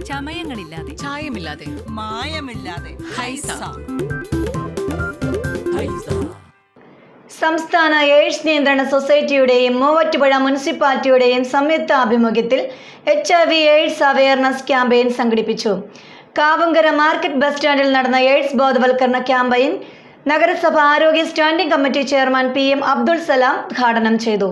ചമയങ്ങളില്ലാതെ, ചായമില്ലാതെ, മായമില്ലാതെ. ഹൈസ. സംസ്ഥാന എയ്ഡ്സ് നിയന്ത്രണ സൊസൈറ്റിയുടെയും മൂവാറ്റുപുഴ മുനിസിപ്പാലിറ്റിയുടെയും സംയുക്ത ആഭിമുഖ്യത്തിൽ HIV എയ്ഡ്സ് അവയർനെസ് ക്യാമ്പയിൻ സംഘടിപ്പിച്ചു. കാവുങ്കര മാർക്കറ്റ് ബസ് സ്റ്റാൻഡിൽ നടന്ന എയ്ഡ്സ് ബോധവൽക്കരണ ക്യാമ്പയിൻ നഗരസഭ ആരോഗ്യ standing committee chairman PM Abdul Salam ഉദ്ഘാടനം ചെയ്തു.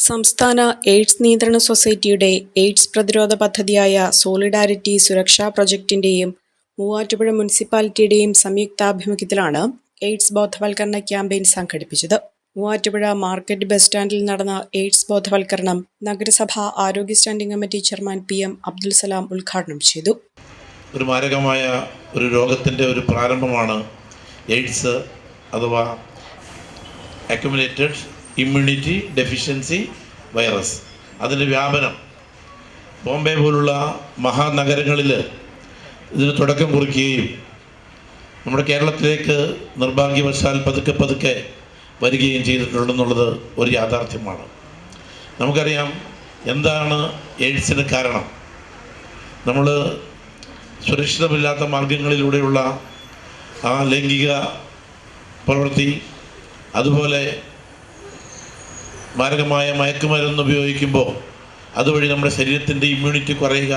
സംസ്ഥാന എയ്ഡ്സ് നിയന്ത്രണ സൊസൈറ്റിയുടെ എയ്ഡ്സ് പ്രതിരോധ പദ്ധതിയായ സോളിഡാരിറ്റി സുരക്ഷാ പ്രൊജക്ടിന്റെയും മൂവാറ്റുപുഴ മുനിസിപ്പാലിറ്റിയുടെയും സംയുക്താഭിമുഖ്യത്തിലാണ് എയ്ഡ്സ് ബോധവൽക്കരണ ക്യാമ്പയിൻ സംഘടിപ്പിച്ചത്. മൂവാറ്റുപുഴ മാർക്കറ്റ് ബസ് സ്റ്റാൻഡിൽ നടന്ന എയ്ഡ്സ് ബോധവൽക്കരണം നഗരസഭ ആരോഗ്യ standing committee chairman PM Abdul Salam ഉദ്ഘാടനം ചെയ്തു. ഒരു മാരകമായ ഒരു രോഗത്തിൻ്റെ ഒരു പ്രാരംഭമാണ് എയ്ഡ്സ് അഥവാ അക്യുമുലേറ്റഡ് ഇമ്മ്യൂണിറ്റി ഡെഫിഷ്യൻസി വൈറസ്. അതിൻ്റെ വ്യാപനം ബോംബെ പോലുള്ള മഹാനഗരങ്ങളിൽ ഇതിന് തുടക്കം കുറിക്കുകയും നമ്മുടെ കേരളത്തിലേക്ക് നിർഭാഗ്യവശാൽ പതുക്കെ വരികയും ചെയ്തിട്ടുണ്ടെന്നുള്ളത് ഒരു യാഥാർത്ഥ്യമാണ്. നമുക്കറിയാം എന്താണ് എയ്ഡ്സിന് കാരണം. നമ്മൾ സുരക്ഷിതമില്ലാത്ത മാർഗങ്ങളിലൂടെയുള്ള ആ ലൈംഗിക പ്രവൃത്തി, അതുപോലെ മാരകമായ മയക്കുമരുന്ന് ഉപയോഗിക്കുമ്പോൾ അതുവഴി നമ്മുടെ ശരീരത്തിൻ്റെ ഇമ്മ്യൂണിറ്റി കുറയുക,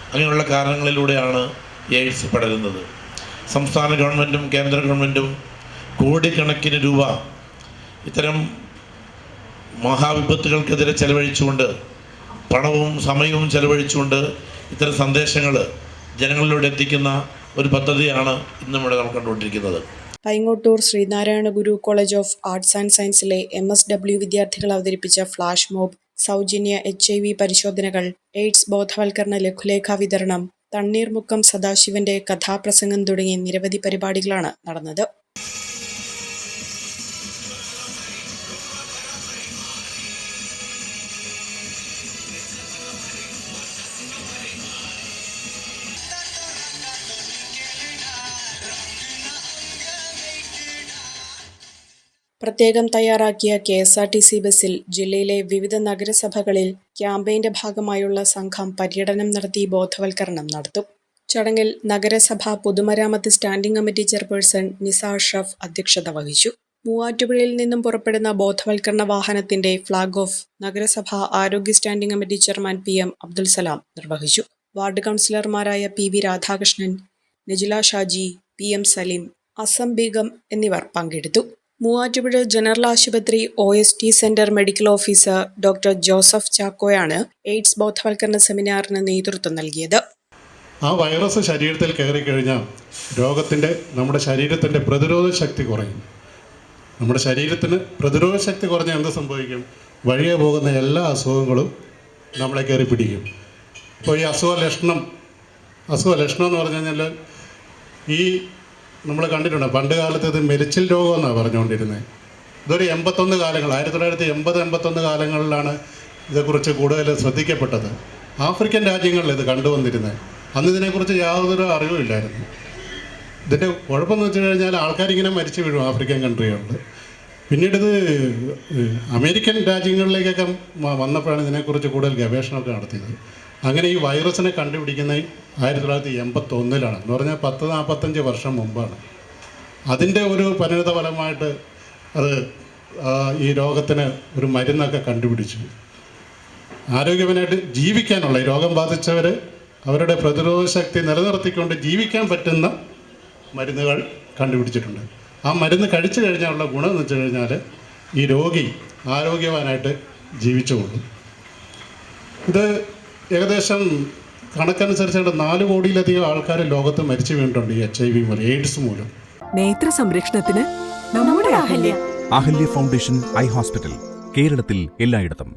അങ്ങനെയുള്ള കാരണങ്ങളിലൂടെയാണ് എയ്ഡ്സ് പടരുന്നത്. സംസ്ഥാന ഗവൺമെൻറ്റും കേന്ദ്ര ഗവൺമെൻറ്റും കോടിക്കണക്കിന് രൂപ ഇത്തരം മഹാവിപത്തുകൾക്കെതിരെ ചെലവഴിച്ചുകൊണ്ട്, പണവും സമയവും ചെലവഴിച്ചുകൊണ്ട് ഇത്തരം സന്ദേശങ്ങൾ ജനങ്ങളിലൂടെ എത്തിക്കുന്ന ഒരു പദ്ധതിയാണ് ഇന്നും ഇവിടെ നമ്മൾ കണ്ടുകൊണ്ടിരിക്കുന്നത്. Paingottoor Sreenarayana Guru college of arts and സയൻസിലെ MSW വിദ്യാർത്ഥികൾ അവതരിപ്പിച്ച ഫ്ലാഷ് മോബ്, സൗജന്യ HIV പരിശോധനകൾ, എയ്ഡ്സ് ബോധവൽക്കരണ ലഘുലേഖ വിതരണം, തണ്ണീർമുക്കം സദാശിവന്റെ കഥാപ്രസംഗം തുടങ്ങിയ നിരവധി പരിപാടികളാണ് നടന്നത്. പ്രത്യേകം തയ്യാറാക്കിയ KSRTC ബസ്സിൽ ജില്ലയിലെ വിവിധ നഗരസഭകളിൽ ക്യാമ്പയിന്റെ ഭാഗമായുള്ള സംഘം പര്യടനം നടത്തി ബോധവൽക്കരണം നടത്തും. ചടങ്ങിൽ നഗരസഭ പൊതുമരാമത്ത് സ്റ്റാൻഡിംഗ് കമ്മിറ്റി ചെയർപേഴ്സൺ നിസ അഷ്റഫ് അധ്യക്ഷത വഹിച്ചു. മൂവാറ്റുപുഴയിൽ നിന്നും പുറപ്പെടുന്ന ബോധവൽക്കരണ വാഹനത്തിന്റെ ഫ്ളാഗ് ഓഫ് നഗരസഭ ആരോഗ്യ standing committee chairman PM Abdul Salam നിർവഹിച്ചു. വാർഡ് കൗൺസിലർമാരായ PV രാധാകൃഷ്ണൻ, നജില ഷാജി, PM സലീം, അസം ബീഗം എന്നിവർ പങ്കെടുത്തു. മൂവാറ്റുപുഴ ജനറൽ ആശുപത്രി OST centre medical officer doctor Joseph ചാക്കോയാണ് എയ്ഡ്സ് ബോധവൽക്കരണ സെമിനാറിന് നേതൃത്വം നൽകിയത്. ആ വൈറസ് ശരീരത്തിൽ കയറിക്കഴിഞ്ഞാൽ നമ്മുടെ ശരീരത്തിൻ്റെ പ്രതിരോധ ശക്തി കുറയും. നമ്മുടെ ശരീരത്തിന് പ്രതിരോധ ശക്തി കുറഞ്ഞാൽ എന്ത് സംഭവിക്കും? വഴിയെ പോകുന്ന എല്ലാ അസുഖങ്ങളും നമ്മളെ കയറി പിടിക്കും. ഇപ്പോൾ ഈ അസുഖ ലക്ഷണം എന്ന് പറഞ്ഞു കഴിഞ്ഞാൽ ഈ നമ്മൾ കണ്ടിട്ടുണ്ട്, പണ്ട് കാലത്ത് ഇത് മെരിച്ചിൽ രോഗം എന്നാണ് പറഞ്ഞുകൊണ്ടിരുന്നത്. ഇതൊരു 81 കാലങ്ങൾ, 1980-81 കാലങ്ങളിലാണ് ഇതേക്കുറിച്ച് കൂടുതൽ ശ്രദ്ധിക്കപ്പെട്ടത്. ആഫ്രിക്കൻ രാജ്യങ്ങളിൽ ഇത് കണ്ടുവന്നിരുന്നത്. അന്ന് ഇതിനെക്കുറിച്ച് യാതൊരു അറിവുമില്ലായിരുന്നു. ഇതിൻ്റെ കുഴപ്പമെന്ന് വെച്ച് കഴിഞ്ഞാൽ ആൾക്കാരിങ്ങനെ മരിച്ചു വീഴും ആഫ്രിക്കൻ കൺട്രികളിൽ. പിന്നീട് ഇത് അമേരിക്കൻ രാജ്യങ്ങളിലേക്കൊക്കെ വന്നപ്പോഴാണ് ഇതിനെക്കുറിച്ച് കൂടുതൽ ഗവേഷണമൊക്കെ നടത്തിയത്. അങ്ങനെ ഈ വൈറസിനെ കണ്ടുപിടിക്കുന്നത് 1981 എന്ന് പറഞ്ഞാൽ 40-45 വർഷം മുമ്പാണ്. അതിൻ്റെ ഒരു പരിണിത ഫലമായിട്ട് അത് ഈ രോഗത്തിന് ഒരു മരുന്നൊക്കെ കണ്ടുപിടിച്ചു. ആരോഗ്യവനായിട്ട് ജീവിക്കാനുള്ള, ഈ രോഗം ബാധിച്ചവർ അവരുടെ പ്രതിരോധ ശക്തി നിലനിർത്തിക്കൊണ്ട് ജീവിക്കാൻ പറ്റുന്ന മരുന്നുകൾ കണ്ടുപിടിച്ചിട്ടുണ്ട്. ആ മരുന്ന് കഴിച്ചു കഴിഞ്ഞാലുള്ള ഗുണം എന്ന് വെച്ച് കഴിഞ്ഞാൽ ഈ രോഗി ആരോഗ്യവാനായിട്ട് ജീവിച്ചുകൊള്ളും. ഇത് ഏകദേശം കണക്കനുസരിച്ച് 4 കോടിയിലധികം ആൾക്കാർ ലോകത്ത് മരിച്ചു വീണിട്ടുണ്ട് ഈ HIV മൂലം, എയ്ഡ്സ് മൂലം. നേത്ര സംരക്ഷണത്തിന് നമ്മുടെ അഹല്യ ഫൗണ്ടേഷൻ ഐ ഹോസ്പിറ്റൽ, കേരളത്തിൽ എല്ലായിടത്തും.